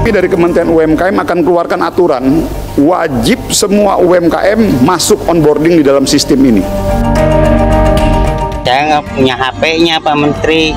Dari Kementerian UMKM akan keluarkan aturan wajib semua UMKM masuk onboarding di dalam sistem ini. Saya nggak punya HP-nya Pak Menteri.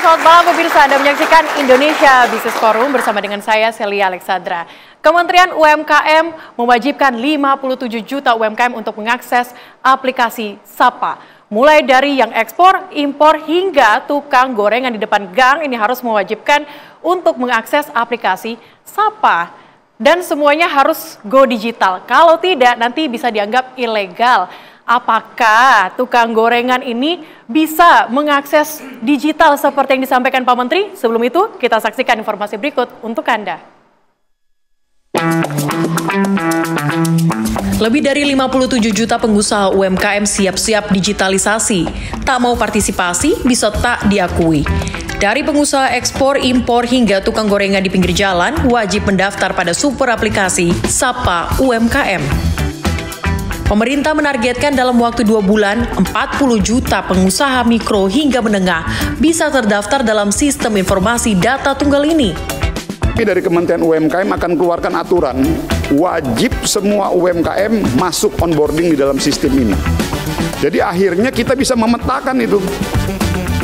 Selamat malam pemirsa, Anda menyaksikan Indonesia Business Forum bersama dengan saya Celia Alexandra. Kementerian UMKM mewajibkan 57 juta UMKM untuk mengakses aplikasi SAPA. Mulai dari yang ekspor, impor hingga tukang gorengan di depan gang ini harus mewajibkan untuk mengakses aplikasi SAPA. Dan semuanya harus go digital. Kalau tidak nanti bisa dianggap ilegal. Apakah tukang gorengan ini bisa mengakses digital seperti yang disampaikan Pak Menteri? Sebelum itu, kita saksikan informasi berikut untuk Anda. Lebih dari 57 juta pengusaha UMKM siap-siap digitalisasi. Tak mau partisipasi, bisa tak diakui. Dari pengusaha ekspor, impor, hingga tukang gorengan di pinggir jalan, wajib mendaftar pada super aplikasi SAPA UMKM. Pemerintah menargetkan dalam waktu 2 bulan, 40 juta pengusaha mikro hingga menengah bisa terdaftar dalam sistem informasi data tunggal ini. Dari Kementerian UMKM akan keluarkan aturan wajib semua UMKM masuk onboarding di dalam sistem ini. Jadi akhirnya kita bisa memetakan itu.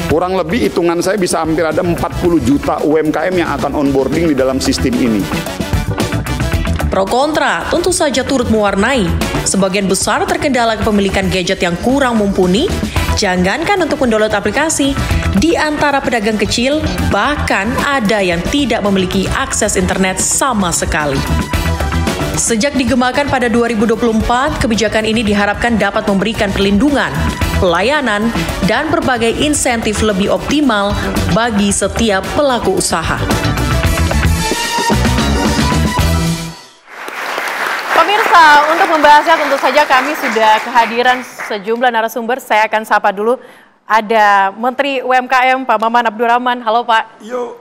Kurang lebih hitungan saya bisa hampir ada 40 juta UMKM yang akan onboarding di dalam sistem ini. Pro kontra tentu saja turut mewarnai. Sebagian besar terkendala kepemilikan gadget yang kurang mumpuni, jangankan untuk mendownload aplikasi, di antara pedagang kecil bahkan ada yang tidak memiliki akses internet sama sekali. Sejak digemakan pada 2024, kebijakan ini diharapkan dapat memberikan perlindungan, pelayanan, dan berbagai insentif lebih optimal bagi setiap pelaku usaha. Pemirsa, untuk membahasnya tentu saja kami sudah kehadiran sejumlah narasumber. Saya akan sapa dulu. Ada Menteri UMKM Pak Maman Abdurrahman. Halo Pak. Yo.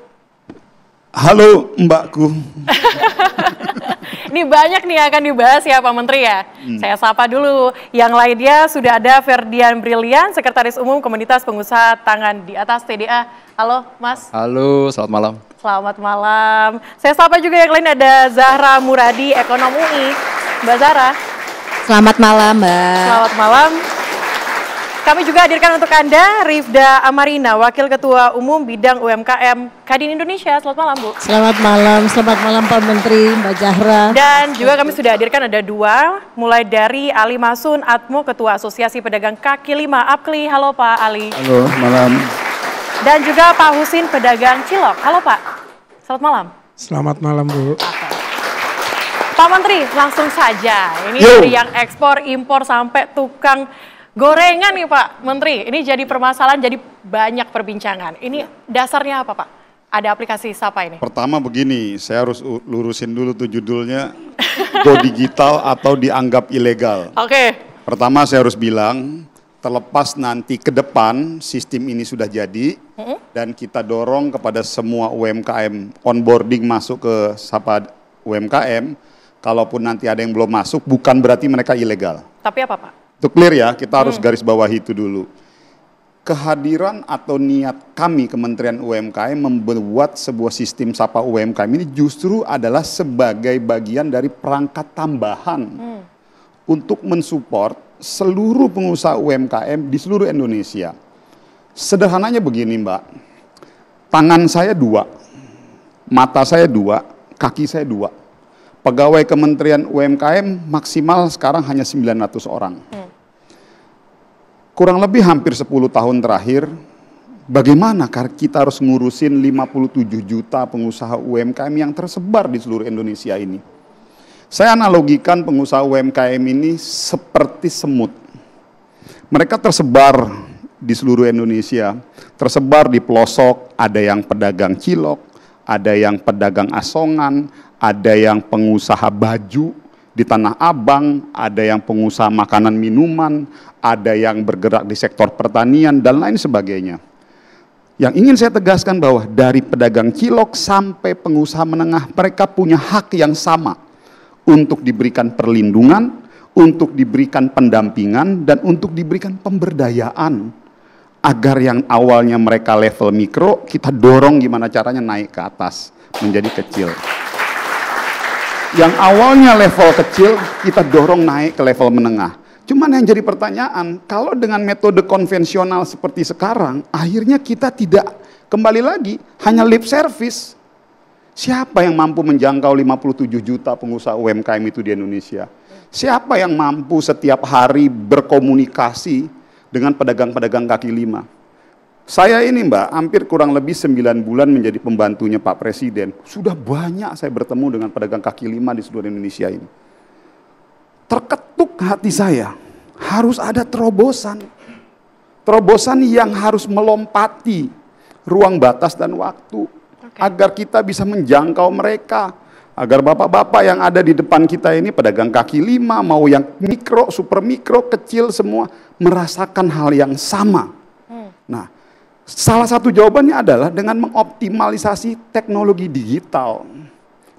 Halo Mbakku. Ini banyak nih yang akan dibahas ya Pak Menteri ya. Saya sapa dulu. Yang lainnya sudah ada Ferdian Brilian, Sekretaris Umum Komunitas Pengusaha Tangan di Atas TDA. Halo Mas. Halo, selamat malam. Selamat malam. Saya sapa juga yang lain, ada Zahra Muradi, Ekonom UI. Mbak Zahra. Selamat malam Mbak. Selamat malam. Kami juga hadirkan untuk Anda Rifda Amarina, Wakil Ketua Umum Bidang UMKM Kadin Indonesia. Selamat malam Bu. Selamat malam Pak Menteri, Mbak Zahra. Dan juga kami sudah hadirkan ada dua, mulai dari Ali Masun Atmo, Ketua Asosiasi Pedagang Kaki Lima APKLI. Halo Pak Ali. Halo, malam. Dan juga Pak Husin, Pedagang Cilok. Halo Pak. Selamat malam. Selamat malam Bu. Pak Menteri, langsung saja. Ini dari yang ekspor, impor, sampai tukang gorengan nih Pak Menteri. Ini jadi permasalahan, jadi banyak perbincangan. Ini dasarnya apa Pak? Ada aplikasi SAPA ini? Pertama begini, saya harus lurusin dulu tuh judulnya, go digital atau dianggap ilegal. Oke. Pertama saya harus bilang, terlepas nanti ke depan sistem ini sudah jadi, dan kita dorong kepada semua UMKM onboarding masuk ke SAPA UMKM, kalaupun nanti ada yang belum masuk, bukan berarti mereka ilegal. Tapi apa Pak? Itu clear ya, kita harus garis bawahi itu dulu. Kehadiran atau niat kami Kementerian UMKM membuat sebuah sistem SAPA UMKM ini justru adalah sebagai bagian dari perangkat tambahan untuk mensupport seluruh pengusaha UMKM di seluruh Indonesia. Sederhananya begini Mbak, tangan saya 2, mata saya 2, kaki saya 2. Pegawai Kementerian UMKM maksimal sekarang hanya 900 orang. Kurang lebih hampir 10 tahun terakhir, bagaimana kita harus ngurusin 57 juta pengusaha UMKM yang tersebar di seluruh Indonesia ini. Saya analogikan pengusaha UMKM ini seperti semut. Mereka tersebar di seluruh Indonesia, tersebar di pelosok, ada yang pedagang cilok, ada yang pedagang asongan, ada yang pengusaha baju di Tanah Abang, ada yang pengusaha makanan minuman, ada yang bergerak di sektor pertanian, dan lain sebagainya. Yang ingin saya tegaskan bahwa dari pedagang cilok sampai pengusaha menengah, mereka punya hak yang sama untuk diberikan perlindungan, untuk diberikan pendampingan, dan untuk diberikan pemberdayaan. Agar yang awalnya mereka level mikro, kita dorong gimana caranya naik ke atas, menjadi kecil. Yang awalnya level kecil, kita dorong naik ke level menengah. Cuman yang jadi pertanyaan, kalau dengan metode konvensional seperti sekarang, akhirnya kita tidak kembali lagi, hanya lip service. Siapa yang mampu menjangkau 57 juta pengusaha UMKM itu di Indonesia? Siapa yang mampu setiap hari berkomunikasi dengan pedagang-pedagang kaki lima? Saya ini Mbak, hampir kurang lebih 9 bulan menjadi pembantunya Pak Presiden. Sudah banyak saya bertemu dengan pedagang kaki lima di seluruh Indonesia ini. Terketuk hati saya, harus ada terobosan. Terobosan yang harus melompati ruang batas dan waktu. Agar kita bisa menjangkau mereka. Agar bapak-bapak yang ada di depan kita ini, pedagang kaki lima, mau yang mikro, super mikro, kecil semua, merasakan hal yang sama. Nah, salah satu jawabannya adalah dengan mengoptimalisasi teknologi digital.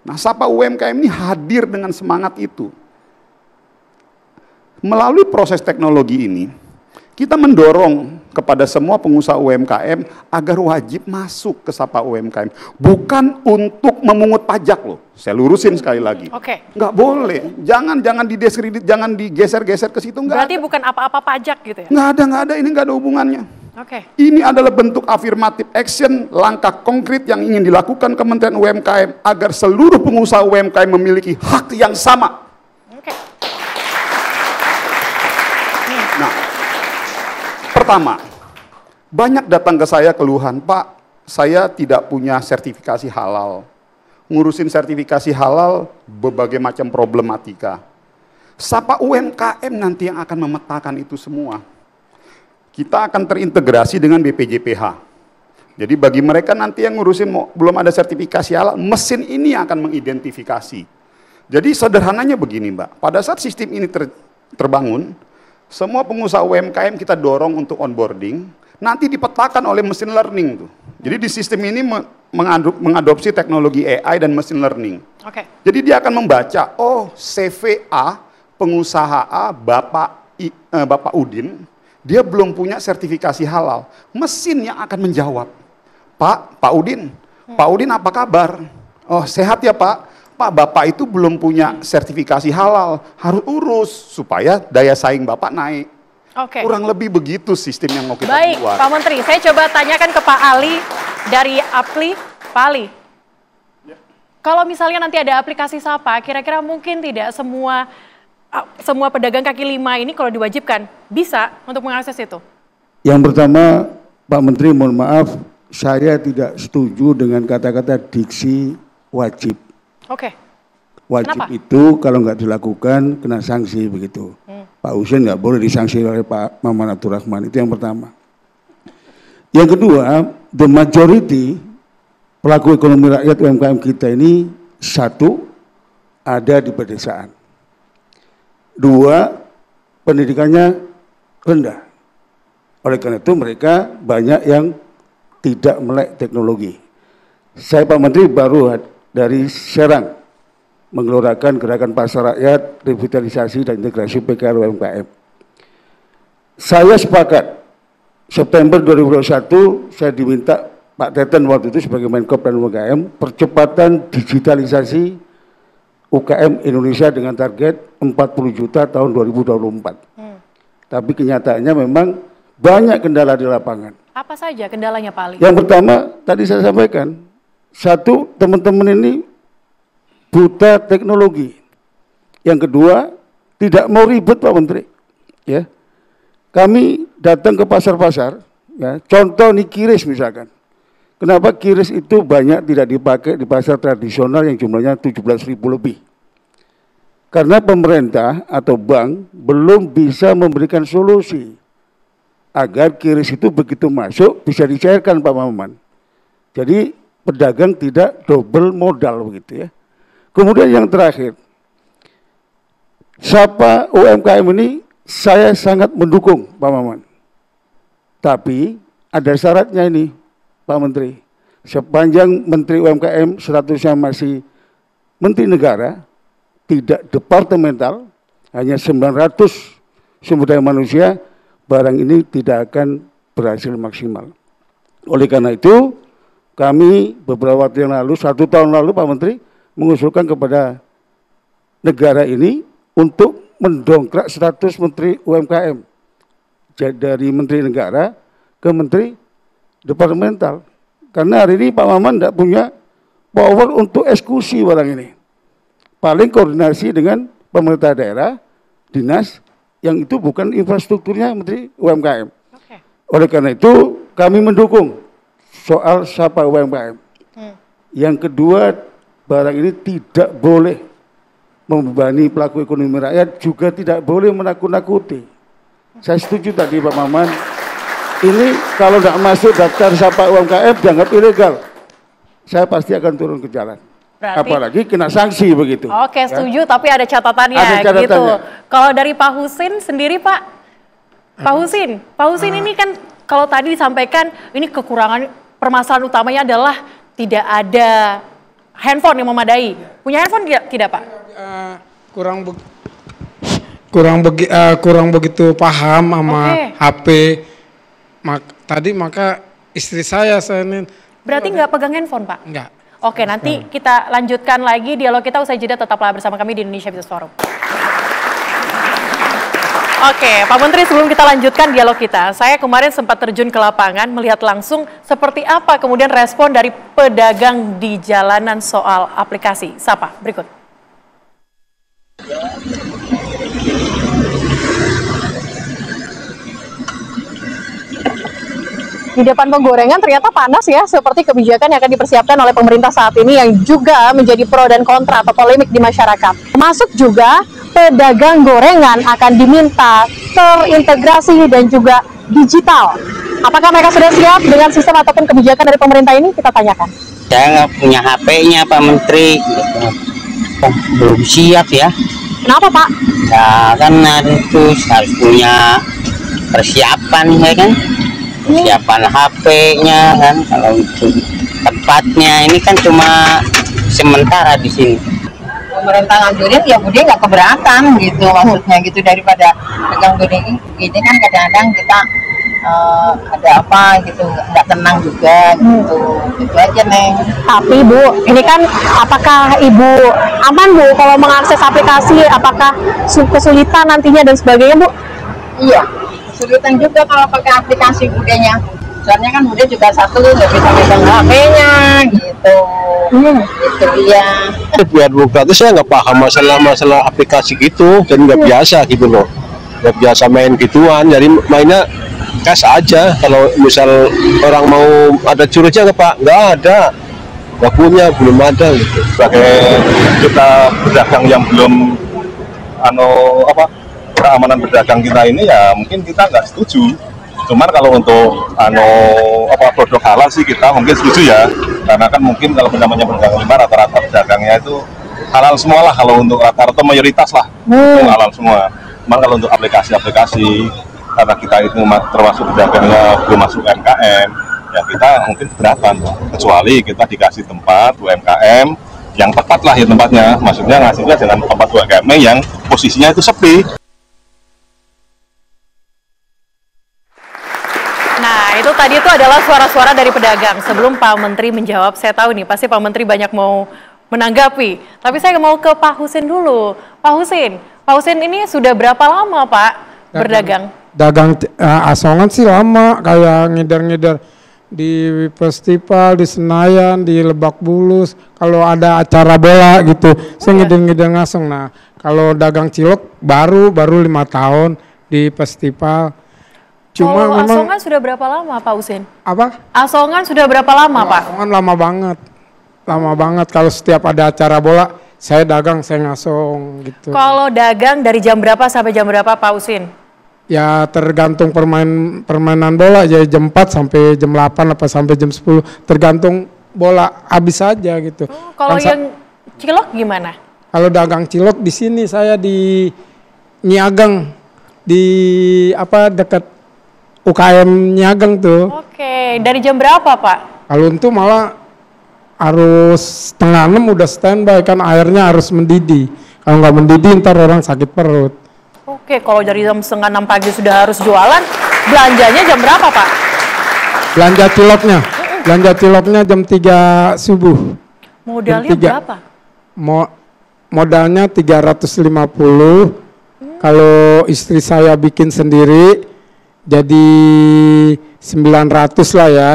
Nah, Sapa UMKM ini hadir dengan semangat itu. Melalui proses teknologi ini, kita mendorong kepada semua pengusaha UMKM agar wajib masuk ke Sapa UMKM. Bukan untuk memungut pajak loh. Saya lurusin sekali lagi. Nggak boleh. Jangan didiskredit, jangan digeser-geser ke situ. Berarti bukan apa-apa pajak gitu ya? Nggak ada. Ini nggak ada hubungannya. Ini adalah bentuk affirmative action, langkah konkret yang ingin dilakukan Kementerian UMKM agar seluruh pengusaha UMKM memiliki hak yang sama. Nah, pertama, banyak datang ke saya keluhan, Pak, saya tidak punya sertifikasi halal. Ngurusin sertifikasi halal, berbagai macam problematika. Sapa UMKM nanti yang akan memetakan itu semua. Kita akan terintegrasi dengan BPJPH. Jadi bagi mereka nanti yang ngurusin belum ada sertifikasi halal, mesin ini akan mengidentifikasi. Jadi sederhananya begini Mbak, pada saat sistem ini terbangun, semua pengusaha UMKM kita dorong untuk onboarding, nanti dipetakan oleh mesin learning tuh. Jadi di sistem ini mengadopsi teknologi AI dan mesin learning. Jadi dia akan membaca, oh CV A, pengusaha A, Bapak Udin, dia belum punya sertifikasi halal. Mesin yang akan menjawab, Pak Udin apa kabar? Oh sehat ya Pak. Pak, Bapak itu belum punya sertifikasi halal, harus urus supaya daya saing Bapak naik. Kurang lebih begitu sistem yang mau kita buat. Baik, Pak Menteri, saya coba tanyakan ke Pak Ali dari Apli. Pak Ali, kalau misalnya nanti ada aplikasi Sapa, kira-kira mungkin tidak semua pedagang kaki lima ini kalau diwajibkan bisa untuk mengakses itu? Yang pertama, Pak Menteri, mohon maaf, saya tidak setuju dengan kata-kata diksi wajib. Wajib Kenapa? itu kalau nggak dilakukan kena sanksi begitu. Pak Husein nggak boleh disanksi oleh Pak Maman Abdurrahman, itu yang pertama. Yang kedua, the majority pelaku ekonomi rakyat UMKM kita ini, satu, ada di pedesaan. Dua, pendidikannya rendah. Oleh karena itu mereka banyak yang tidak melek teknologi. Saya Pak Menteri baru dari Serang menggelorakan gerakan pasar rakyat, revitalisasi dan integrasi PKL UMKM. Saya sepakat, September 2021 saya diminta Pak Teten waktu itu sebagai Menko dan UMKM, percepatan digitalisasi UKM Indonesia dengan target 40 juta tahun 2024. Tapi kenyataannya memang banyak kendala di lapangan. Apa saja kendalanya Pak Ali? Yang pertama, tadi saya sampaikan, satu, teman-teman ini buta teknologi. Yang kedua, tidak mau ribet Pak Menteri. Ya, kami datang ke pasar-pasar, ya, contoh nih kiris misalkan. Kenapa kiris itu banyak tidak dipakai di pasar tradisional yang jumlahnya 17.000 lebih? Karena pemerintah atau bank belum bisa memberikan solusi agar kiris itu begitu masuk bisa dicairkan Pak Maman. Jadi pedagang tidak double modal begitu ya. Kemudian yang terakhir, Sapa UMKM ini saya sangat mendukung Pak Maman. Tapi ada syaratnya ini, Pak Menteri, sepanjang Menteri UMKM statusnya masih Menteri Negara, tidak departemental, hanya 900 sumber daya manusia, barang ini tidak akan berhasil maksimal. Oleh karena itu, kami beberapa waktu yang lalu, 1 tahun lalu Pak Menteri, mengusulkan kepada negara ini untuk mendongkrak status Menteri UMKM dari Menteri Negara ke Menteri Departemental. Karena hari ini Pak Maman tidak punya power untuk eksekusi barang ini. Paling koordinasi dengan pemerintah daerah, dinas, yang itu bukan infrastrukturnya Menteri UMKM. Oleh karena itu kami mendukung soal Sapa UMKM. Yang kedua, barang ini tidak boleh membebani pelaku ekonomi rakyat, juga tidak boleh menakut-nakuti. Saya setuju tadi Pak Maman, ini kalau tidak masuk daftar Sapa UMKM dianggap ilegal. Saya pasti akan turun ke jalan. Berarti, apalagi kena sanksi begitu. Oke, setuju, ya? Tapi ada catatannya, gitu. Kalau dari Pak Husin sendiri Pak, Pak Husin ini kan kalau tadi disampaikan ini kekurangan, permasalahan utamanya adalah tidak ada handphone yang memadai. Punya handphone tidak Pak? Kurang begitu paham sama HP. Maka istri saya ini. Berarti nggak pegang handphone Pak? Enggak. Oke, nanti kita lanjutkan lagi dialog kita usai jeda, tetaplah bersama kami di Indonesia Business Forum. Oke, Pak Menteri, sebelum kita lanjutkan dialog kita, saya kemarin sempat terjun ke lapangan melihat langsung seperti apa kemudian respon dari pedagang di jalanan soal aplikasi Sapa. Berikut. Di depan penggorengan ternyata panas ya, seperti kebijakan yang akan dipersiapkan oleh pemerintah saat ini yang juga menjadi pro dan kontra atau polemik di masyarakat. Masuk juga pedagang gorengan akan diminta terintegrasi dan juga digital. Apakah mereka sudah siap dengan sistem ataupun kebijakan dari pemerintah ini? Kita tanyakan. Saya nggak punya HP-nya Pak Menteri, belum siap ya. Kenapa Pak? Ya kan itu harus punya persiapan ya kan. Persiapan HP-nya kan, kalau itu tempatnya ini kan cuma sementara di sini. Pemerintah nganjurin ya bude nggak keberatan gitu, maksudnya gitu, daripada pegang bude ini kan kadang-kadang kita ada apa gitu nggak tenang juga gitu, itu aja Neng. Tapi Bu, ini kan apakah Ibu aman Bu kalau mengakses aplikasi, apakah kesulitan nantinya dan sebagainya Bu? Iya. Kesulitan juga kalau pakai aplikasi budenya, soalnya kan bude juga satu nggak bisa pegang HP-nya gitu. Itu dia. Biar buka itu saya nggak paham masalah aplikasi gitu, dan nggak biasa gitu loh, nggak biasa main gituan, jadi mainnya cash aja. Kalau misal orang mau ada curignya nggak ada, nggak punya, belum ada gitu. Sebagai kita pedagang yang belum keamanan pedagang kita ini ya mungkin kita nggak setuju. Cuman kalau untuk produk halal sih kita mungkin setuju ya, karena kan mungkin kalau namanya pedagang lima rata-rata pedagangnya itu halal semua lah, kalau untuk rata-rata mayoritas lah itu halal semua. Cuman kalau untuk aplikasi-aplikasi, karena kita itu termasuk pedagangnya belum masuk UMKM, ya kita mungkin keberatan, kecuali kita dikasih tempat UMKM yang tepat lah ya tempatnya, maksudnya ngasihnya dengan tempat UMKM yang posisinya itu sepi. Nah, itu tadi itu adalah suara-suara dari pedagang. Sebelum Pak Menteri menjawab, saya tahu nih pasti Pak Menteri banyak mau menanggapi. Tapi saya mau ke Pak Husin dulu. Pak Husin ini sudah berapa lama Pak berdagang? Dagang asongan sih lama, kayak ngider-ngider di festival, di Senayan, di Lebak Bulus. Kalau ada acara bola gitu, saya ngider-ngider ngasong. Nah, kalau dagang cilok baru 5 tahun di festival. Cuma memang asongan sudah berapa lama Pak Husin? Apa? Asongan sudah berapa lama Pak? Asongan lama banget. Kalau setiap ada acara bola, saya dagang, saya ngasong gitu. Kalau dagang dari jam berapa sampai jam berapa Pak Husin? Ya tergantung permainan bola, jadi jam 4 sampai jam 8 apa sampai jam 10, tergantung bola habis aja gitu. Kalau yang cilok gimana? Kalau dagang cilok di sini saya di Niagang, di dekat UKM Niagang tuh. Oke, dari jam berapa Pak? Kalau untuk malah harus setengah 6 udah standby kan airnya harus mendidih. Kalau nggak mendidih ntar orang sakit perut. Oke, kalau dari jam setengah 6 pagi sudah harus jualan, belanjanya jam berapa Pak? Belanja ciloknya jam 3 subuh. Modalnya berapa? Modalnya 350. Kalau istri saya bikin sendiri jadi 900 lah ya.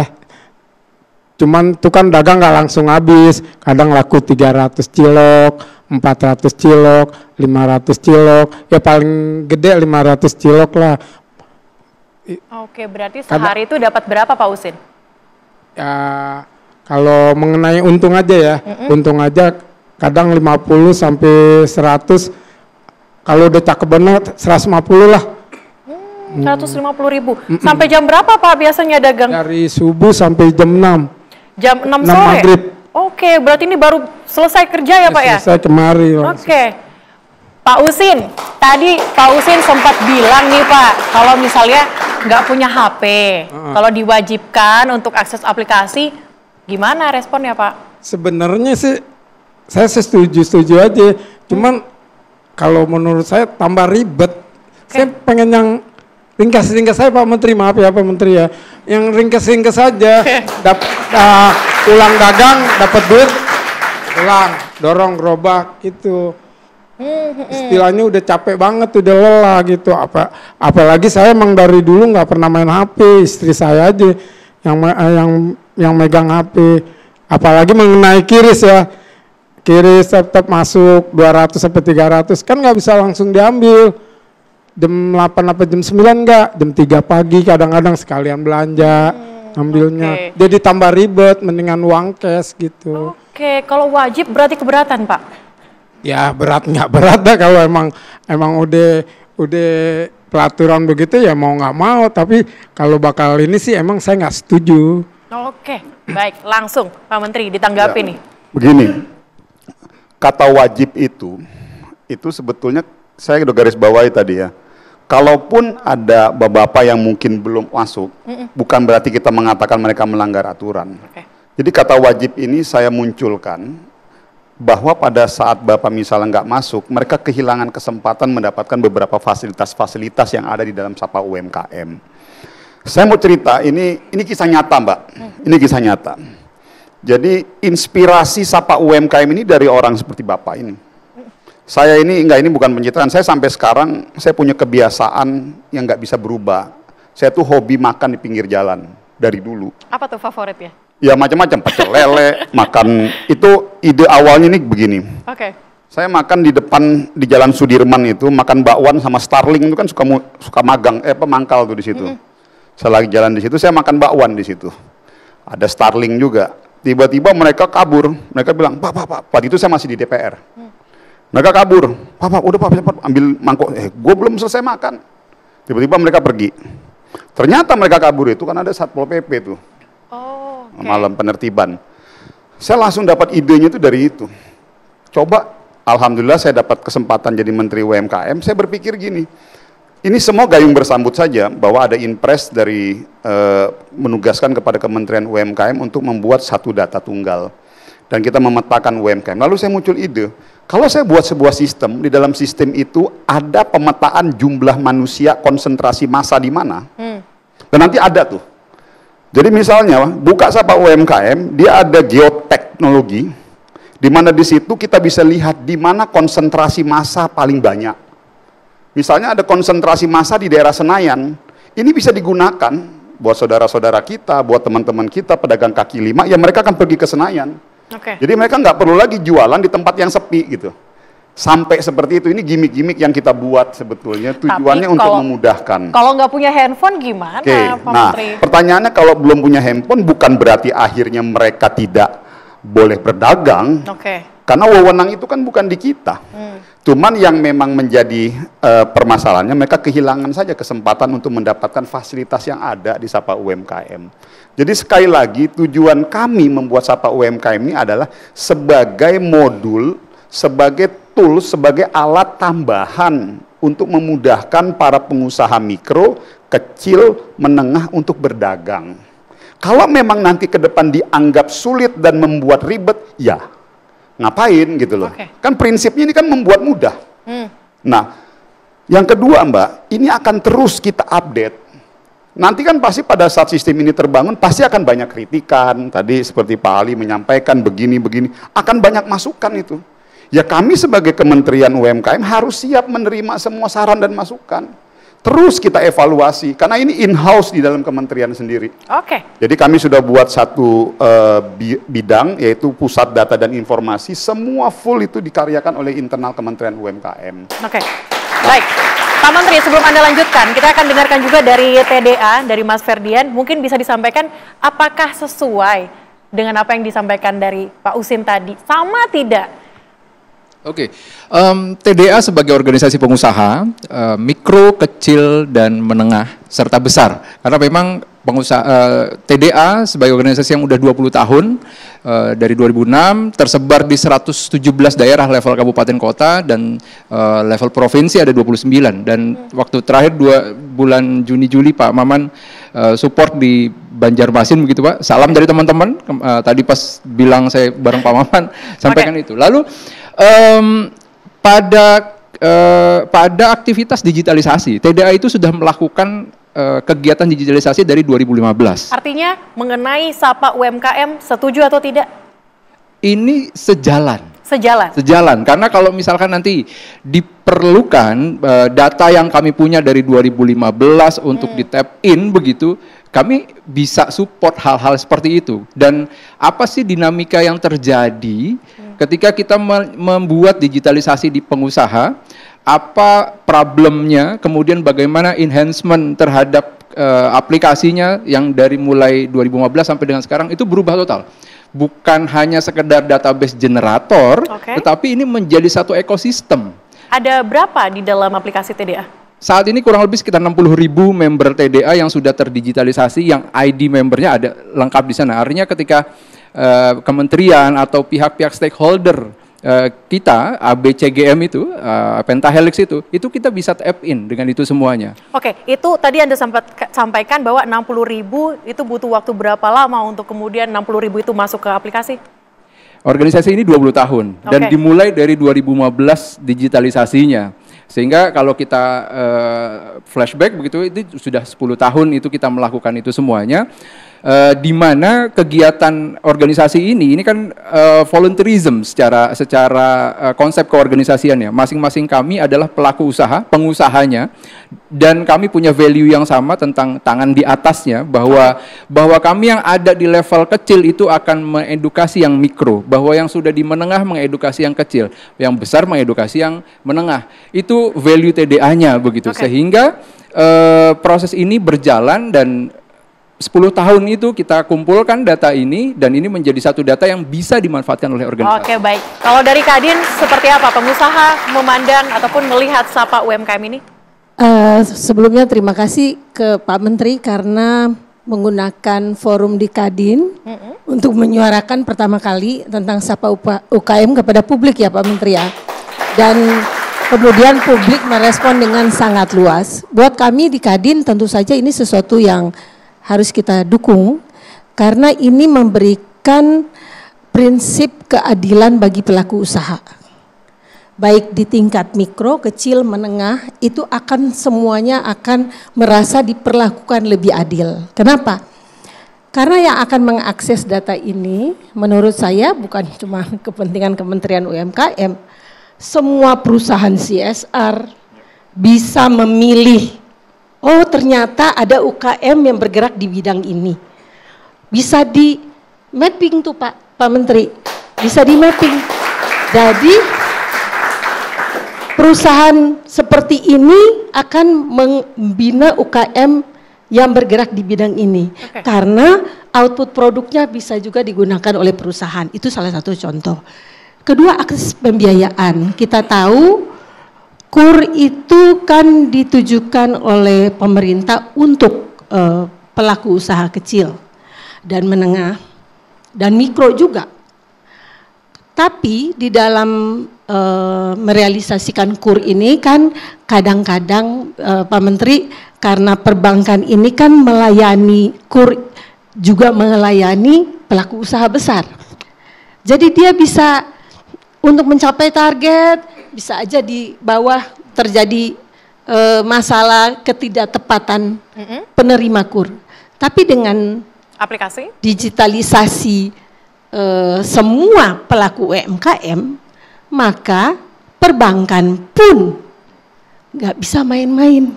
Cuman itu kan dagang nggak langsung habis, kadang laku 300 cilok, 400 cilok, 500 cilok, ya paling gede 500 cilok lah. Oke, berarti sehari itu dapat berapa Pak Husin? Ya kalau mengenai untung aja ya, untung aja kadang 50 sampai 100, kalau udah cakep banget 150 lah. 150.000. Sampai jam berapa Pak biasanya dagang? Dari subuh sampai jam 6. Jam 6 6 sore? maghrib. Oke, berarti ini baru selesai kerja ya Pak ya? Selesai kemarin. Oke. Pak Husin, tadi Pak Husin sempat bilang nih Pak, kalau misalnya nggak punya HP, kalau diwajibkan untuk akses aplikasi, gimana responnya Pak? Sebenarnya sih, saya setuju aja. Cuman kalau menurut saya tambah ribet. Saya pengen yang ringkas saya Pak Menteri, maaf ya Pak Menteri ya, yang ringkas saja, pulang dagang dapat duit, pulang dorong gerobak gitu. Istilahnya udah capek banget, udah lelah gitu. Apalagi saya emang dari dulu nggak pernah main HP, istri saya aja yang megang HP. Apalagi mengenai kiris ya, kiris tetap masuk 200 sampai 300 kan nggak bisa langsung diambil. Jam 8 apa jam 9 enggak, jam 3 pagi kadang-kadang sekalian belanja ambilnya. Jadi tambah ribet, mendingan uang cash gitu. Oke, kalau wajib berarti keberatan Pak? Ya berat nggak berat dah, kalau emang udah pelaturan begitu ya mau nggak mau, tapi kalau bakal ini sih emang saya nggak setuju. Oke, baik, langsung Pak Menteri ditanggapi nih. Begini, kata wajib itu sebetulnya saya udah garis bawahi tadi ya. Kalaupun ada bapak-bapak yang mungkin belum masuk, bukan berarti kita mengatakan mereka melanggar aturan. Jadi kata wajib ini saya munculkan bahwa pada saat bapak misalnya nggak masuk, mereka kehilangan kesempatan mendapatkan beberapa fasilitas-fasilitas yang ada di dalam Sapa UMKM. Saya mau cerita, ini kisah nyata Mbak, ini kisah nyata. Jadi inspirasi Sapa UMKM ini dari orang seperti bapak ini. Saya ini bukan pencitraan, saya sampai sekarang saya punya kebiasaan yang nggak bisa berubah. Saya tuh hobi makan di pinggir jalan dari dulu. Apa tuh favoritnya? Ya macam-macam, pecel lele, makan, itu ide awalnya nih begini. Saya makan di Jalan Sudirman itu, makan bakwan sama Starling itu kan suka magang, mangkal tuh di situ. Saya lagi jalan di situ, saya makan bakwan di situ. Ada Starling juga. Tiba-tiba mereka kabur, mereka bilang, Pak, waktu itu saya masih di DPR. Mereka kabur, Pak, udah Pak, ambil mangkok, gue belum selesai makan. Tiba-tiba mereka pergi. Ternyata mereka kabur itu kan ada Satpol PP tuh. Malam penertiban. Saya langsung dapat idenya itu dari itu. Coba, alhamdulillah saya dapat kesempatan jadi Menteri UMKM, saya berpikir gini, ini semua gayung bersambut saja bahwa ada impres dari menugaskan kepada Kementerian UMKM untuk membuat satu data tunggal. Dan kita memetakan UMKM. Lalu saya muncul ide, kalau saya buat sebuah sistem, di dalam sistem itu ada pemetaan jumlah manusia, konsentrasi massa di mana. Dan nanti ada tuh. Jadi misalnya, buka Sapa UMKM, dia ada geoteknologi, di mana di situ kita bisa lihat di mana konsentrasi massa paling banyak. Misalnya ada konsentrasi massa di daerah Senayan, ini bisa digunakan buat saudara-saudara kita, buat teman-teman kita, pedagang kaki lima, ya mereka akan pergi ke Senayan. Jadi mereka nggak perlu lagi jualan di tempat yang sepi gitu. Sampai seperti itu, ini gimmick-gimmick yang kita buat sebetulnya tujuannya untuk memudahkan. Kalau nggak punya handphone gimana Pak Menteri? Pertanyaannya kalau belum punya handphone bukan berarti akhirnya mereka tidak boleh berdagang. Karena wewenang itu kan bukan di kita. Cuman yang memang menjadi permasalahannya mereka kehilangan saja kesempatan untuk mendapatkan fasilitas yang ada di Sapa UMKM. Jadi sekali lagi tujuan kami membuat Sapa UMKM ini adalah sebagai modul, sebagai tools, sebagai alat tambahan untuk memudahkan para pengusaha mikro, kecil, menengah untuk berdagang. Kalau memang nanti ke depan dianggap sulit dan membuat ribet, ya ngapain gitu loh. Kan prinsipnya ini kan membuat mudah. Nah, yang kedua Mbak, ini akan terus kita update. Nanti kan pasti pada saat sistem ini terbangun, pasti akan banyak kritikan. Tadi seperti Pak Ali menyampaikan begini-begini, akan banyak masukan itu. Ya kami sebagai Kementerian UMKM harus siap menerima semua saran dan masukan. Terus kita evaluasi, karena ini in-house di dalam kementerian sendiri. Jadi kami sudah buat satu bidang, yaitu Pusat Data dan Informasi, semua full itu dikaryakan oleh internal Kementerian UMKM. Baik. Pak Menteri, sebelum Anda lanjutkan, kita akan dengarkan juga dari TDA, dari Mas Ferdian. Mungkin bisa disampaikan apakah sesuai dengan apa yang disampaikan dari Pak Husin tadi, sama tidak? TDA sebagai organisasi pengusaha, mikro, kecil, dan menengah, serta besar. Karena memang pengusaha TDA sebagai organisasi yang udah 20 tahun, dari 2006, tersebar di 117 daerah level kabupaten kota, dan level provinsi ada 29. Dan waktu terakhir bulan Juni-Juli Pak Maman support di Banjarmasin begitu Pak. Salam dari teman-teman, tadi pas bilang saya bareng Pak Maman, sampaikan itu. Lalu pada aktivitas digitalisasi, TDA itu sudah melakukan kegiatan digitalisasi dari 2015. Artinya mengenai Sapa UMKM, setuju atau tidak? Ini sejalan. Sejalan, karena kalau misalkan nanti diperlukan data yang kami punya dari 2015 untuk di tap in begitu, kami bisa support hal-hal seperti itu. Dan apa sih dinamika yang terjadi ketika kita membuat digitalisasi di pengusaha, apa problemnya, kemudian bagaimana enhancement terhadap aplikasinya yang dari mulai 2015 sampai dengan sekarang itu berubah total. Bukan hanya sekedar database generator, tetapi ini menjadi satu ekosistem. Ada berapa di dalam aplikasi TDA? Saat ini kurang lebih sekitar 60.000 member TDA yang sudah terdigitalisasi, yang ID membernya ada lengkap di sana. Artinya ketika kementerian atau pihak-pihak stakeholder kita, ABCGM itu, Pentahelix itu kita bisa tap in dengan itu semuanya. Itu tadi Anda sampaikan bahwa 60.000 itu butuh waktu berapa lama untuk kemudian 60.000 itu masuk ke aplikasi? Organisasi ini 20 tahun dan dimulai dari 2015 digitalisasinya. Sehingga kalau kita flashback begitu, itu sudah 10 tahun itu kita melakukan itu semuanya. Di mana kegiatan organisasi ini kan volunteerism secara konsep keorganisasiannya. Masing-masing kami adalah pelaku usaha, pengusahanya, dan kami punya value yang sama tentang tangan di atasnya, bahwa kami yang ada di level kecil itu akan mengedukasi yang mikro, bahwa yang sudah di menengah mengedukasi yang kecil, yang besar mengedukasi yang menengah. Itu value TDA-nya begitu. Sehingga proses ini berjalan dan 10 tahun itu kita kumpulkan data ini, dan ini menjadi satu data yang bisa dimanfaatkan oleh organisasi. Baik. Kalau dari Kadin, seperti apa pengusaha memandang ataupun melihat Sapa UMKM ini? Sebelumnya terima kasih ke Pak Menteri karena menggunakan forum di Kadin untuk menyuarakan pertama kali tentang Sapa UKM kepada publik ya Pak Menteri ya. Dan kemudian publik merespon dengan sangat luas. Buat kami di Kadin tentu saja ini sesuatu yang harus kita dukung karena ini memberikan prinsip keadilan bagi pelaku usaha. Baik di tingkat mikro, kecil, menengah, itu akan semuanya akan merasa diperlakukan lebih adil. Kenapa? Karena yang akan mengakses data ini menurut saya bukan cuma kepentingan Kementerian UMKM, semua perusahaan CSR bisa memilih, oh ternyata ada UKM yang bergerak di bidang ini. Bisa di mapping tuh Pak Menteri, bisa di mapping. Jadi perusahaan seperti ini akan membina UKM yang bergerak di bidang ini. Karena output produknya bisa juga digunakan oleh perusahaan, itu salah satu contoh. Kedua, akses pembiayaan. Kita tahu KUR itu kan ditujukan oleh pemerintah untuk pelaku usaha kecil dan menengah dan mikro juga. Tapi di dalam merealisasikan KUR ini kan kadang-kadang Pak Menteri, karena perbankan ini kan melayani KUR juga melayani pelaku usaha besar. Jadi dia bisa untuk mencapai target, bisa aja di bawah terjadi masalah ketidaktepatan penerima KUR. Tapi dengan aplikasi digitalisasi semua pelaku UMKM, maka perbankan pun nggak bisa main-main.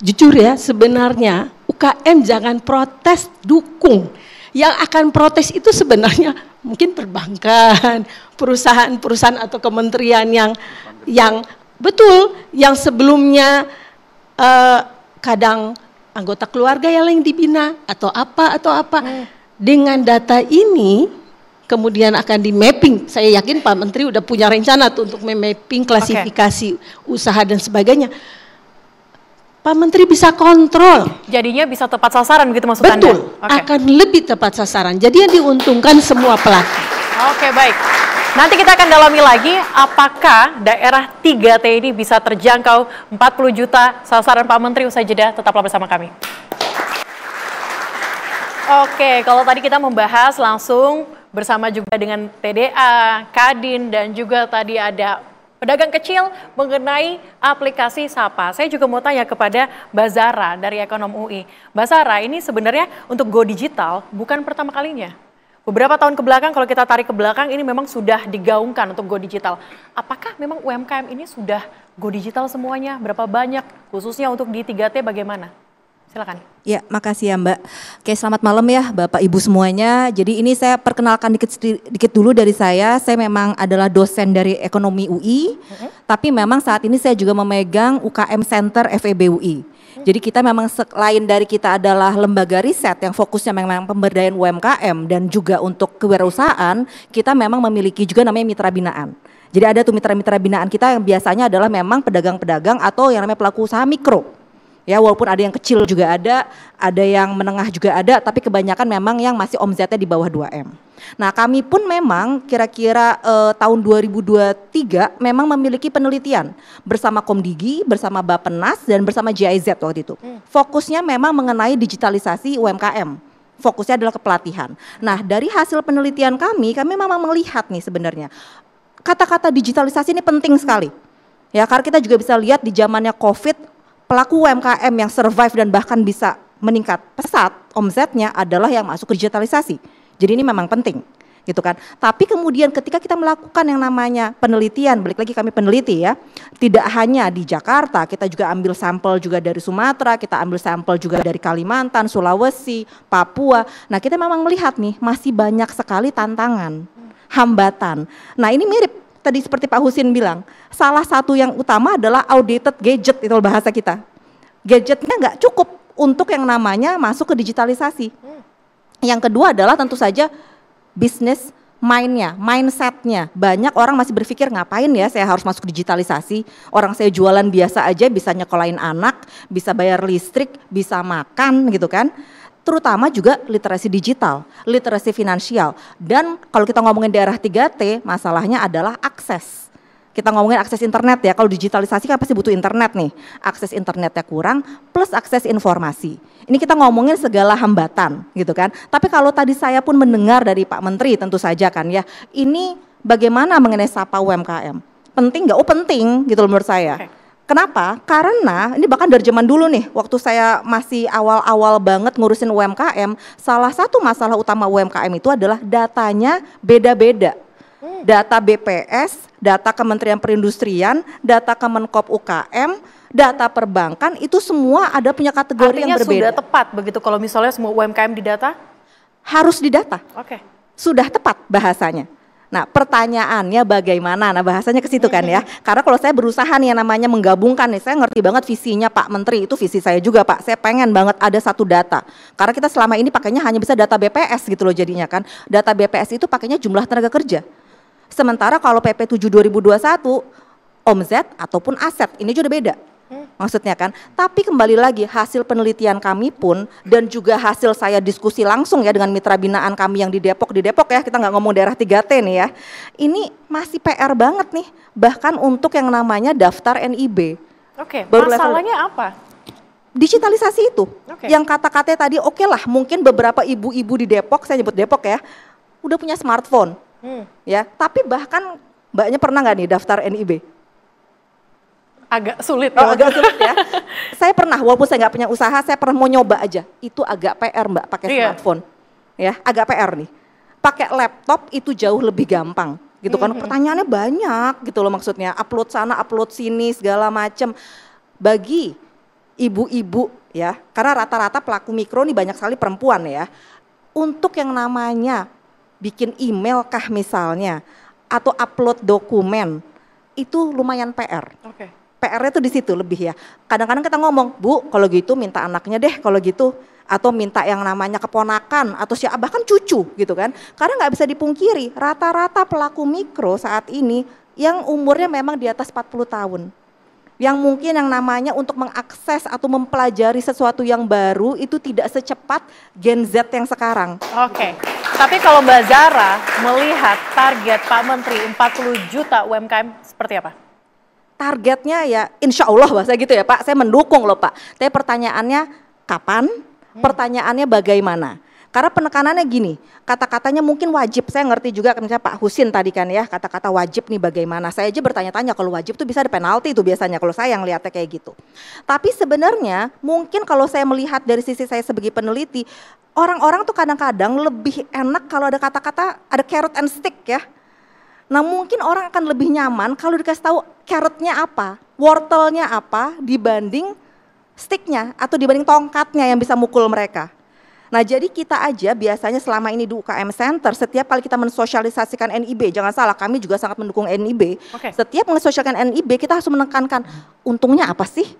Jujur ya, sebenarnya UKM jangan protes, dukung. Yang akan protes itu sebenarnya mungkin perbankan, perusahaan-perusahaan atau kementerian yang betul, yang sebelumnya kadang anggota keluarga yang dibina atau apa. Dengan data ini kemudian akan di mapping. Saya yakin Pak Menteri udah punya rencana tuh untuk memapping klasifikasi usaha dan sebagainya. Pak Menteri bisa kontrol. Jadinya bisa tepat sasaran begitu maksud Anda? Betul, akan lebih tepat sasaran. Jadi yang diuntungkan semua pelaku. Oke, baik. Nanti kita akan dalami lagi apakah daerah 3T ini bisa terjangkau 40 juta sasaran Pak Menteri. Usai jeda, tetaplah bersama kami. Oke, kalau tadi kita membahas langsung bersama juga dengan TDA, Kadin, dan juga tadi ada pedagang kecil mengenai aplikasi Sapa. Saya juga mau tanya kepada Mbak Zara dari Ekonom UI. Mbak Zara, ini sebenarnya untuk go digital bukan pertama kalinya. Beberapa tahun kebelakang, kalau kita tarik ke belakang, ini memang sudah digaungkan untuk go digital. Apakah memang UMKM ini sudah go digital semuanya? Berapa banyak? Khususnya untuk di 3T bagaimana? Silakan. Ya, makasih ya Mbak. Oke, selamat malam ya Bapak Ibu semuanya. Jadi ini saya perkenalkan dikit dulu dari saya. Saya memang adalah dosen dari Ekonomi UI, tapi memang saat ini saya juga memegang UKM Center FEB UI. Jadi kita memang selain dari kita adalah lembaga riset yang fokusnya memang pemberdayaan UMKM dan juga untuk kewirausahaan, kita memang memiliki juga namanya mitra binaan. Jadi ada tuh mitra-mitra binaan kita yang biasanya adalah memang pedagang-pedagang atau yang namanya pelaku usaha mikro. Ya, walaupun ada yang kecil juga ada yang menengah juga ada, tapi kebanyakan memang yang masih omzetnya di bawah 2M. Nah, kami pun memang kira-kira tahun 2023 memang memiliki penelitian bersama Komdigi, bersama Bappenas, dan bersama GIZ waktu itu. Fokusnya memang mengenai digitalisasi UMKM. Fokusnya adalah kepelatihan. Nah, dari hasil penelitian kami memang melihat nih sebenarnya kata-kata digitalisasi ini penting sekali. Ya, karena kita juga bisa lihat di zamannya COVID, pelaku UMKM yang survive dan bahkan bisa meningkat pesat omsetnya adalah yang masuk ke digitalisasi. Jadi ini memang penting, gitu kan. Tapi kemudian ketika kita melakukan yang namanya penelitian, balik lagi kami peneliti ya, tidak hanya di Jakarta, kita juga ambil sampel juga dari Sumatera, kita ambil sampel juga dari Kalimantan, Sulawesi, Papua. Nah, kita memang melihat nih masih banyak sekali tantangan, hambatan. Nah, ini mirip tadi seperti Pak Husin bilang, salah satu yang utama adalah outdated gadget, itu bahasa kita. Gadgetnya nggak cukup untuk yang namanya masuk ke digitalisasi. Yang kedua adalah tentu saja bisnis mindsetnya. Banyak orang masih berpikir ngapain ya saya harus masuk digitalisasi. Orang saya jualan biasa aja bisa nyekolahin anak, bisa bayar listrik, bisa makan gitu kan. Terutama juga literasi digital, literasi finansial. Dan kalau kita ngomongin daerah 3T, masalahnya adalah akses. Kita ngomongin akses internet ya, kalau digitalisasi kan pasti butuh internet nih. Akses internetnya kurang, plus akses informasi. Ini kita ngomongin segala hambatan gitu kan. Tapi kalau tadi saya pun mendengar dari Pak Menteri tentu saja kan ya, ini bagaimana mengenai Sapa UMKM? Penting nggak? Oh penting gitu loh menurut saya. Kenapa? Karena ini bahkan dari zaman dulu nih, waktu saya masih awal-awal banget ngurusin UMKM, salah satu masalah utama UMKM itu adalah datanya beda-beda. Data BPS, data Kementerian Perindustrian, data Kemenkop UKM, data perbankan, itu semua ada punya kategori yang berbeda. Artinya sudah tepat begitu kalau misalnya semua UMKM didata? Harus didata. Oke. Sudah tepat bahasanya. Nah, pertanyaannya bagaimana? Nah, bahasanya ke situ kan ya. Karena kalau saya berusaha nih yang namanya menggabungkan nih, saya ngerti banget visinya Pak Menteri, itu visi saya juga Pak. Saya pengen banget ada satu data. Karena kita selama ini pakainya hanya bisa data BPS gitu loh jadinya kan. Data BPS itu pakainya jumlah tenaga kerja. Sementara kalau PP 7 2021 omzet ataupun aset ini juga beda. Maksudnya kan, tapi kembali lagi hasil penelitian kami pun dan juga hasil saya diskusi langsung ya dengan mitra binaan kami yang di Depok ya, kita nggak ngomong daerah 3T nih ya, ini masih PR banget nih, bahkan untuk yang namanya daftar NIB. Oke, masalahnya apa? digitalisasi itu. Yang kata-katanya tadi oke lah, mungkin beberapa ibu-ibu di Depok, saya nyebut Depok ya, udah punya smartphone. Ya, tapi bahkan Mbaknya pernah nggak nih daftar NIB? Agak sulit. Agak sulit ya. Saya pernah, walaupun saya nggak punya usaha, saya pernah mau nyoba aja. Itu agak PR Mbak, pakai smartphone. Ya, agak PR nih. Pakai laptop itu jauh lebih gampang, gitu kan. Pertanyaannya banyak, gitu loh maksudnya. Upload sana, upload sini, segala macem. Bagi ibu-ibu ya, karena rata-rata pelaku mikro nih banyak sekali perempuan ya. Untuk yang namanya bikin email kah misalnya, atau upload dokumen, itu lumayan PR. PR-nya tuh di situ lebih ya. Kadang-kadang kita ngomong, Bu, kalau gitu minta anaknya deh, kalau gitu, atau minta yang namanya keponakan atau siapa, bahkan cucu gitu kan. Karena nggak bisa dipungkiri, rata-rata pelaku mikro saat ini yang umurnya memang di atas 40 tahun. Yang mungkin yang namanya untuk mengakses atau mempelajari sesuatu yang baru itu tidak secepat Gen Z yang sekarang. Tapi kalau Mbak Zara melihat target Pak Menteri 40 juta UMKM seperti apa? Targetnya ya insya Allah bahasa gitu ya Pak, saya mendukung loh Pak. Tapi pertanyaannya kapan? Pertanyaannya bagaimana? Karena penekanannya gini, kata-katanya mungkin wajib, saya ngerti juga misalnya Pak Husin tadi kan ya, kata-kata wajib nih bagaimana. Saya aja bertanya-tanya kalau wajib tuh bisa ada penalti itu biasanya kalau saya yang lihatnya kayak gitu. Tapi sebenarnya mungkin kalau saya melihat dari sisi saya sebagai peneliti, orang-orang tuh kadang-kadang lebih enak kalau ada kata-kata, ada carrot and stick ya. Nah mungkin orang akan lebih nyaman kalau dikasih tahu carrotnya apa, wortelnya apa dibanding sticknya atau dibanding tongkatnya yang bisa mukul mereka. Nah jadi kita aja biasanya selama ini di UKM Center, setiap kali kita mensosialisasikan NIB, jangan salah kami juga sangat mendukung NIB, setiap mensosialisasikan NIB kita harus menekankan untungnya apa sih?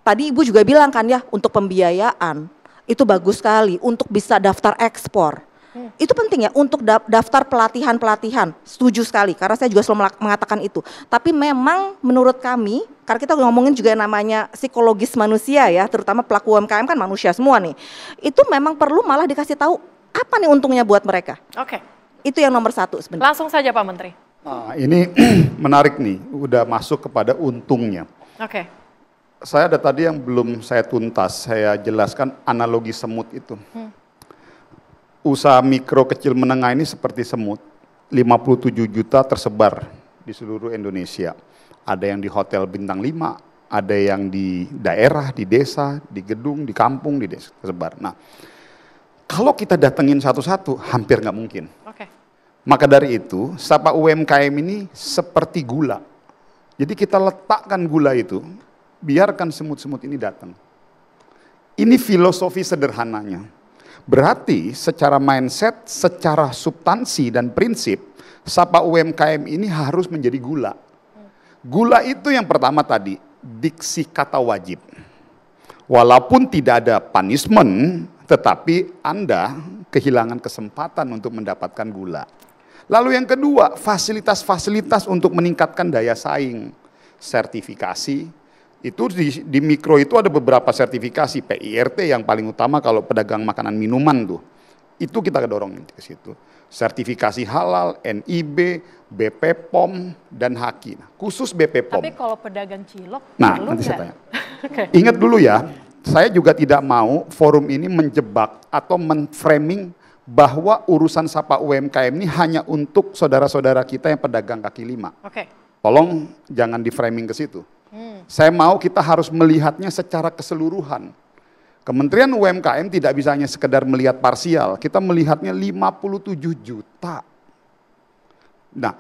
Tadi Ibu juga bilang kan ya, untuk pembiayaan itu bagus sekali, untuk bisa daftar ekspor. Itu penting ya, untuk daftar pelatihan-pelatihan, setuju sekali, karena saya juga selalu mengatakan itu. Tapi memang menurut kami, karena kita ngomongin juga namanya psikologis manusia ya, terutama pelaku UMKM kan manusia semua nih, itu memang perlu malah dikasih tahu apa nih untungnya buat mereka. Itu yang nomor satu sebenarnya. Langsung saja Pak Menteri. Nah, ini menarik nih, udah masuk kepada untungnya. Saya ada tadi yang belum saya tuntas, saya jelaskan analogi semut itu. Usaha mikro kecil menengah ini seperti semut, 57 juta tersebar di seluruh Indonesia. Ada yang di hotel bintang 5, ada yang di daerah, di desa, di gedung, di kampung, di desa tersebar. Nah, kalau kita datengin satu-satu hampir nggak mungkin. Maka dari itu, Sapa UMKM ini seperti gula. Jadi kita letakkan gula itu, biarkan semut-semut ini datang. Ini filosofi sederhananya. Berarti secara mindset, secara substansi dan prinsip, Sapa UMKM ini harus menjadi gula. Gula itu yang pertama tadi, diksi kata wajib. Walaupun tidak ada punishment, tetapi Anda kehilangan kesempatan untuk mendapatkan gula. Lalu yang kedua, fasilitas-fasilitas untuk meningkatkan daya saing. Sertifikasi. Itu di mikro itu ada beberapa sertifikasi, PIRT yang paling utama kalau pedagang makanan minuman tuh. Itu kita dorong ke situ. Sertifikasi halal, NIB, BP POM, dan HAKI. Nah, khusus BP POM. Tapi kalau pedagang cilok, nah nanti saya tanya. Ingat dulu ya, saya juga tidak mau forum ini menjebak atau menframing bahwa urusan Sapa UMKM ini hanya untuk saudara-saudara kita yang pedagang kaki lima. Tolong jangan di framing ke situ. Saya mau kita harus melihatnya secara keseluruhan. Kementerian UMKM tidak bisa hanya sekedar melihat parsial, kita melihatnya 57 juta. Nah,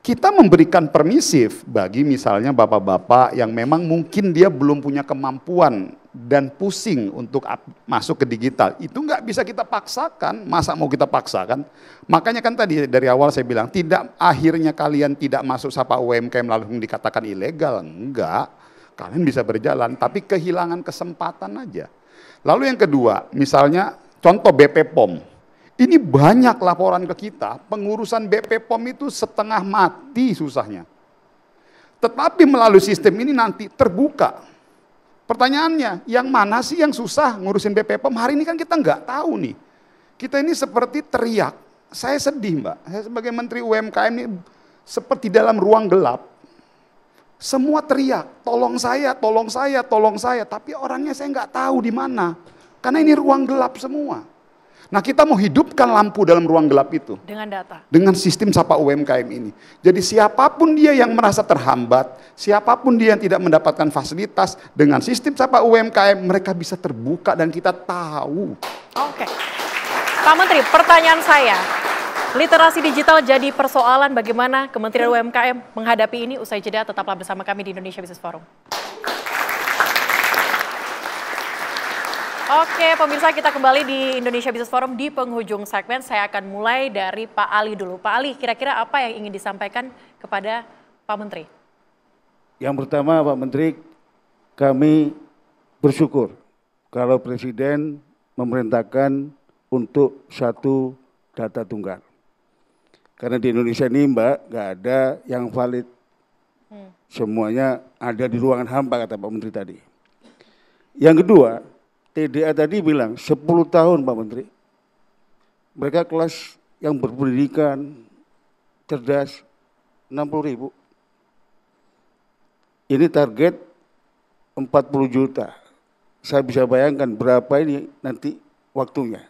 kita memberikan permisif bagi misalnya bapak-bapak yang memang mungkin dia belum punya kemampuan dan pusing untuk masuk ke digital. Itu nggak bisa kita paksakan, masa mau kita paksakan? Makanya kan tadi dari awal saya bilang, tidak akhirnya kalian tidak masuk Sapa UMKM lalu dikatakan ilegal. Enggak, kalian bisa berjalan, tapi kehilangan kesempatan aja. Lalu yang kedua, misalnya contoh BP POM. Ini banyak laporan ke kita, pengurusan BP POM itu setengah mati susahnya. Tetapi melalui sistem ini nanti terbuka. Pertanyaannya, yang mana sih yang susah ngurusin BP POM? Hari ini kan kita nggak tahu nih. Kita ini seperti teriak. Saya sedih Mbak, saya sebagai Menteri UMKM ini seperti dalam ruang gelap. Semua teriak, tolong saya, tolong saya, tolong saya. Tapi orangnya saya nggak tahu di mana. Karena ini ruang gelap semua. Nah, kita mau hidupkan lampu dalam ruang gelap itu. Dengan data. Dengan sistem Sapa UMKM ini. Jadi siapapun dia yang merasa terhambat, siapapun dia yang tidak mendapatkan fasilitas, dengan sistem Sapa UMKM mereka bisa terbuka dan kita tahu. Oke. Pak Menteri, pertanyaan saya. Literasi digital jadi persoalan, bagaimana Kementerian UMKM menghadapi ini? Usai jeda, tetaplah bersama kami di Indonesia Business Forum. Oke, pemirsa, kita kembali di Indonesia Business Forum. Di penghujung segmen, saya akan mulai dari Pak Ali dulu. Pak Ali, kira-kira apa yang ingin disampaikan kepada Pak Menteri? Yang pertama, Pak Menteri, kami bersyukur kalau Presiden memerintahkan untuk satu data tunggal. Karena di Indonesia ini, Mbak, nggak ada yang valid. Semuanya ada di ruangan hampa, kata Pak Menteri tadi. Yang kedua, TDA tadi bilang 10 tahun Pak Menteri. Mereka kelas yang berpendidikan, cerdas, 60.000. Ini target 40 juta. Saya bisa bayangkan berapa ini nanti waktunya.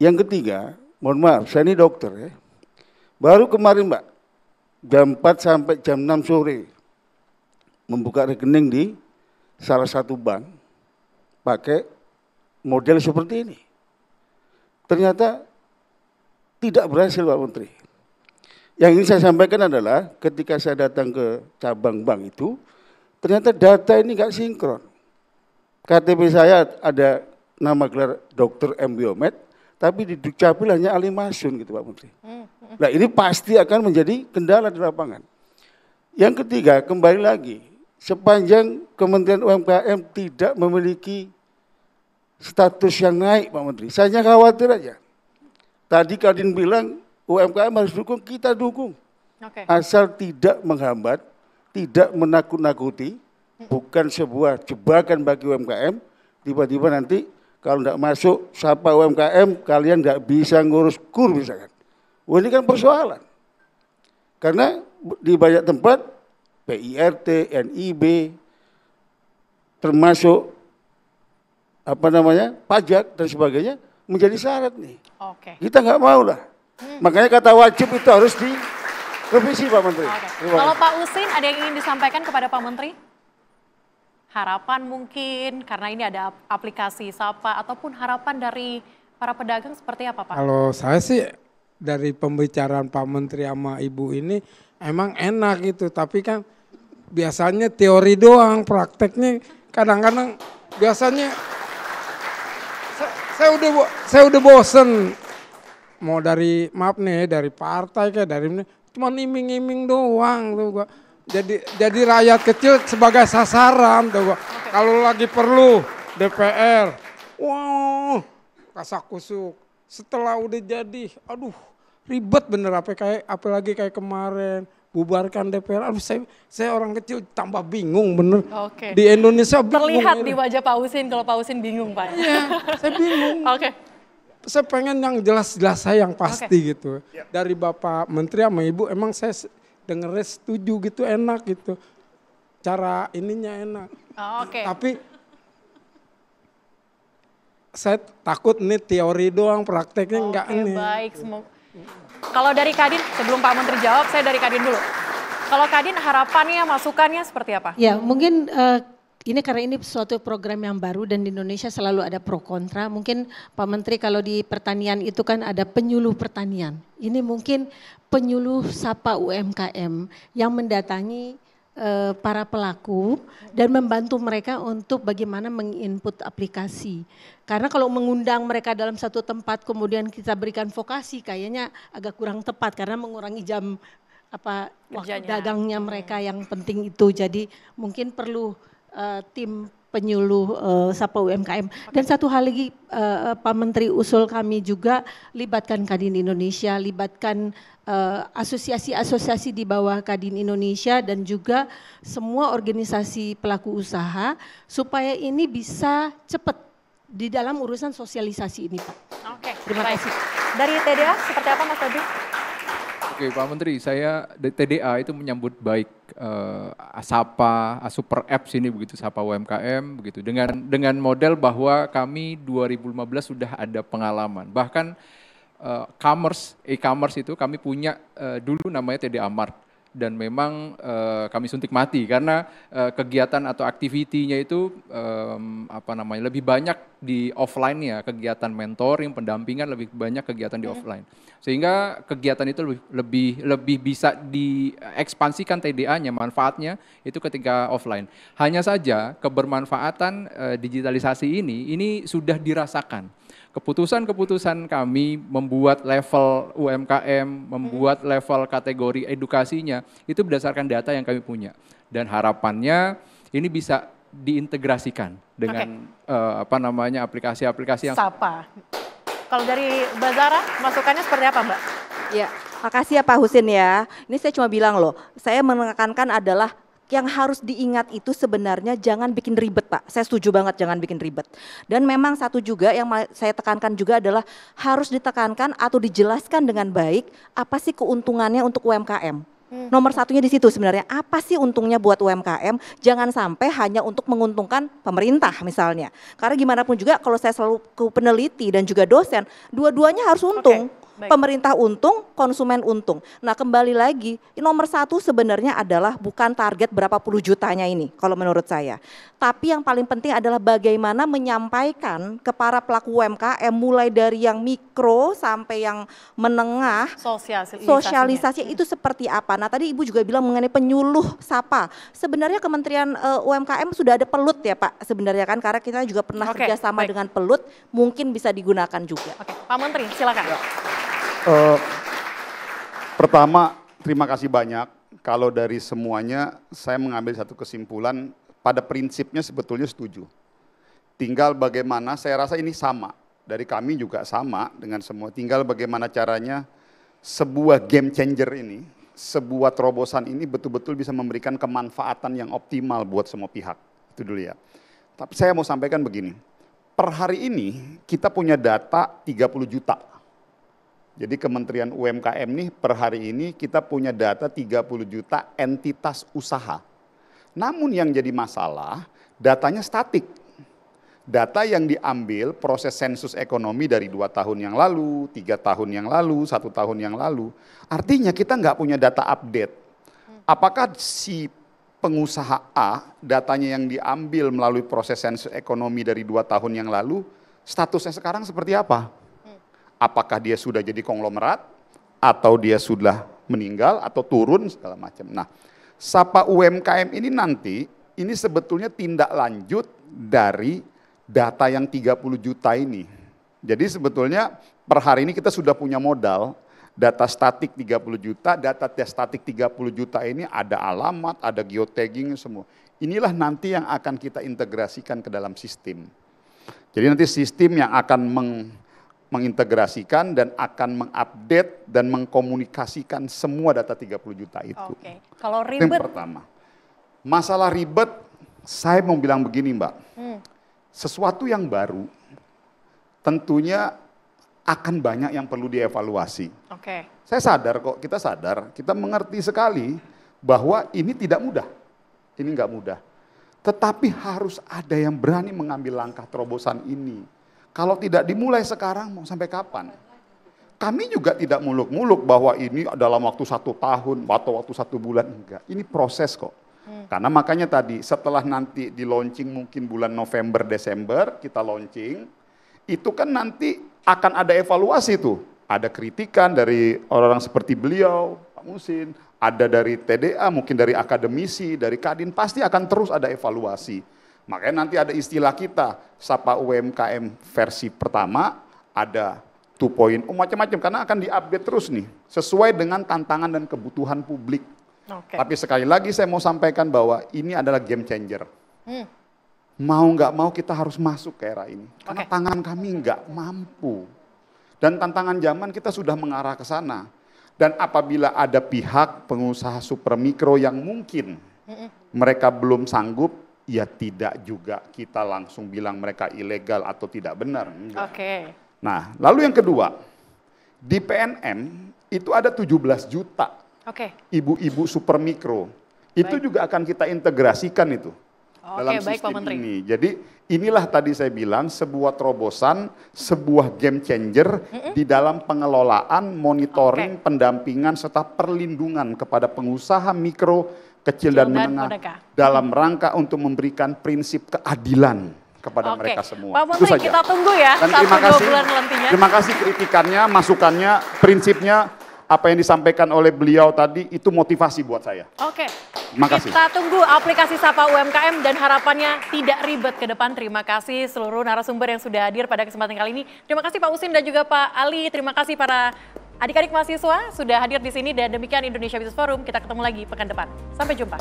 Yang ketiga, mohon maaf, saya ini dokter ya. Baru kemarin Mbak, jam 4 sampai jam 6 sore, membuka rekening di salah satu bank, pakai model seperti ini. Ternyata tidak berhasil Pak Menteri. Yang ingin saya sampaikan adalah ketika saya datang ke cabang bank itu, ternyata data ini nggak sinkron. KTP saya ada nama gelar Dr. M. Biomed, tapi di Dukcapil hanya Ali Masun gitu Pak Menteri. Nah ini pasti akan menjadi kendala di lapangan. Yang ketiga, kembali lagi, sepanjang Kementerian UMKM tidak memiliki status yang naik Pak Menteri, saya hanya khawatir aja. Tadi Kadin bilang UMKM harus dukung, kita dukung. Asal tidak menghambat, tidak menakut-nakuti, bukan sebuah jebakan bagi UMKM, tiba-tiba nanti kalau tidak masuk Sapa UMKM, kalian tidak bisa ngurus KUR misalkan. Wah ini kan persoalan. Karena di banyak tempat, PIRT, NIB, termasuk pajak dan sebagainya menjadi syarat nih. Kita nggak mau lah. Makanya kata wajib itu harus direvisi Pak Menteri. Kalau Pak Husin ada yang ingin disampaikan kepada Pak Menteri? Harapan mungkin karena ini ada aplikasi Sapa ataupun harapan dari para pedagang seperti apa Pak? Kalau saya sih dari pembicaraan Pak Menteri sama Ibu ini emang enak gitu, tapi kan biasanya teori doang, prakteknya kadang-kadang biasanya saya udah bosen. Mau dari dari partai kayak dari ini cuma iming-iming doang tuh gua. Jadi rakyat kecil sebagai sasaran tuh gua. Kalau lagi perlu DPR, wow, kasak-kusuk. Setelah udah jadi, aduh ribet bener apalagi kayak kemarin bubarkan DPR. Aduh saya orang kecil tambah bingung bener. Di Indonesia bingung. Terlihat di wajah Pak Husin kalau Pak Husin bingung Pak. Iya, saya bingung. Saya pengen yang jelas-jelas saya yang pasti gitu. Dari Bapak Menteri sama Ibu emang saya dengernya setuju gitu, enak gitu. Cara ininya enak. Tapi saya takut nih teori doang, prakteknya enggak ini. Baik, kalau dari Kadin, sebelum Pak Menteri jawab, saya dari Kadin dulu. Kalau Kadin harapannya, masukannya seperti apa? Ya mungkin ini karena ini suatu program yang baru dan di Indonesia selalu ada pro kontra. Mungkin Pak Menteri kalau di pertanian itu kan ada penyuluh pertanian. Ini mungkin penyuluh Sapa UMKM yang mendatangi para pelaku dan membantu mereka untuk bagaimana menginput aplikasi. Karena kalau mengundang mereka dalam satu tempat kemudian kita berikan vokasi kayaknya agak kurang tepat karena mengurangi jam waktu dagangnya mereka yang penting itu. Jadi mungkin perlu tim penyuluh Sapa UMKM. Dan satu hal lagi Pak Menteri usul kami juga libatkan Kadin Indonesia, libatkan asosiasi-asosiasi di bawah Kadin Indonesia dan juga semua organisasi pelaku usaha supaya ini bisa cepat di dalam urusan sosialisasi ini Pak. Terima kasih. Dari TDA seperti apa Mas Febri? Oke, Pak Menteri, saya TDA itu menyambut baik Sapa, Super Apps ini begitu, Sapa UMKM begitu. Dengan model bahwa kami 2015 sudah ada pengalaman. Bahkan e-commerce itu kami punya dulu namanya TDA Mart. Dan memang kami suntik mati karena kegiatan atau aktivitinya itu lebih banyak di offline ya, kegiatan mentoring, pendampingan lebih banyak kegiatan di offline. Sehingga kegiatan itu lebih bisa diekspansikan TDA-nya, manfaatnya itu ketika offline. Hanya saja kebermanfaatan digitalisasi ini sudah dirasakan. Keputusan-keputusan kami membuat level UMKM, membuat level kategori edukasinya, itu berdasarkan data yang kami punya. Dan harapannya ini bisa diintegrasikan dengan aplikasi-aplikasi yang... Sapa. Kalau dari Mbak Zara, masukannya seperti apa Mbak? Ya, makasih ya Pak Husin ya. Ini saya cuma bilang loh, saya menekankan adalah yang harus diingat itu sebenarnya jangan bikin ribet Pak. Saya setuju banget jangan bikin ribet. Dan memang satu juga yang saya tekankan juga adalah harus ditekankan atau dijelaskan dengan baik apa sih keuntungannya untuk UMKM. Nomor satunya di situ sebenarnya apa sih untungnya buat UMKM, jangan sampai hanya untuk menguntungkan pemerintah misalnya. Karena gimana pun juga kalau saya selalu ke peneliti dan juga dosen, dua-duanya harus untung. Baik. Pemerintah untung, konsumen untung. Nah kembali lagi, nomor satu sebenarnya adalah bukan target berapa puluh jutanya ini kalau menurut saya. Tapi yang paling penting adalah bagaimana menyampaikan ke para pelaku UMKM mulai dari yang mikro sampai yang menengah. Sosialisasi itu seperti apa. Nah tadi Ibu juga bilang mengenai penyuluh Sapa. Sebenarnya Kementerian UMKM sudah ada Pelut ya Pak sebenarnya kan. Karena kita juga pernah kerjasama dengan Pelut, mungkin bisa digunakan juga. Pak Menteri silakan. Ya. Pertama, terima kasih banyak. Kalau dari semuanya, saya mengambil satu kesimpulan, pada prinsipnya sebetulnya setuju. Tinggal bagaimana, saya rasa ini sama. Dari kami juga sama dengan semua. Tinggal bagaimana caranya sebuah game changer ini, sebuah terobosan ini betul-betul bisa memberikan kemanfaatan yang optimal buat semua pihak. Itu dulu ya. Tapi saya mau sampaikan begini, per hari ini kita punya data 30 juta. Jadi Kementerian UMKM nih per hari ini kita punya data 30 juta entitas usaha. Namun yang jadi masalah datanya statik. Data yang diambil proses sensus ekonomi dari 2 tahun yang lalu, 3 tahun yang lalu, 1 tahun yang lalu. Artinya kita nggak punya data update. Apakah si pengusaha A datanya yang diambil melalui proses sensus ekonomi dari 2 tahun yang lalu, statusnya sekarang seperti apa? Apakah dia sudah jadi konglomerat, atau dia sudah meninggal, atau turun, segala macam. Nah, Sapa UMKM ini nanti, ini sebetulnya tindak lanjut dari data yang 30 juta ini. Jadi sebetulnya per hari ini kita sudah punya modal, data statik 30 juta, data statik 30 juta ini ada alamat, ada geotagging semua. Inilah nanti yang akan kita integrasikan ke dalam sistem. Jadi nanti sistem yang akan mengintegrasikan dan akan mengupdate dan mengkomunikasikan semua data 30 juta itu. Oke. Kalau ribet? Yang pertama, masalah ribet, saya mau bilang begini Mbak, sesuatu yang baru tentunya akan banyak yang perlu dievaluasi. Oke. Saya sadar kok, kita sadar, kita mengerti sekali bahwa ini tidak mudah, ini nggak mudah. Tetapi harus ada yang berani mengambil langkah terobosan ini. Kalau tidak dimulai sekarang, mau sampai kapan? Kami juga tidak muluk-muluk bahwa ini dalam waktu 1 tahun atau waktu 1 bulan, enggak. Ini proses kok. Karena makanya tadi setelah nanti di launching mungkin bulan November, Desember kita launching, itu kan nanti akan ada evaluasi tuh. Ada kritikan dari orang-orang seperti beliau, Pak Musin, ada dari TDA, mungkin dari akademisi, dari Kadin, pasti akan terus ada evaluasi. Makanya nanti ada istilah kita, Sapa UMKM versi pertama, ada 2.0, macam-macam, karena akan diupdate terus nih, sesuai dengan tantangan dan kebutuhan publik. Tapi sekali lagi saya mau sampaikan bahwa ini adalah game changer. Mau nggak mau kita harus masuk ke era ini, karena tangan kami nggak mampu. Dan tantangan zaman kita sudah mengarah ke sana. Dan apabila ada pihak pengusaha super mikro yang mungkin mereka belum sanggup, ya tidak juga kita langsung bilang mereka ilegal atau tidak benar. Nah, lalu yang kedua, Di PNM itu ada 17 juta ibu-ibu super mikro. Itu juga akan kita integrasikan itu dalam sistem ini. Jadi inilah tadi saya bilang sebuah terobosan, sebuah game changer di dalam pengelolaan, monitoring, pendampingan, serta perlindungan kepada pengusaha mikro, kecil dan menengah dalam rangka untuk memberikan prinsip keadilan kepada mereka semua. Pak Menteri, kita tunggu ya. Dan terima kasih kritikannya, masukannya, prinsipnya, apa yang disampaikan oleh beliau tadi itu motivasi buat saya. Terima kasih. Kita tunggu aplikasi Sapa UMKM dan harapannya tidak ribet ke depan. Terima kasih seluruh narasumber yang sudah hadir pada kesempatan kali ini. Terima kasih Pak Husin dan juga Pak Ali. Terima kasih para adik-adik mahasiswa sudah hadir di sini dan demikian Indonesia Business Forum. Kita ketemu lagi pekan depan. Sampai jumpa.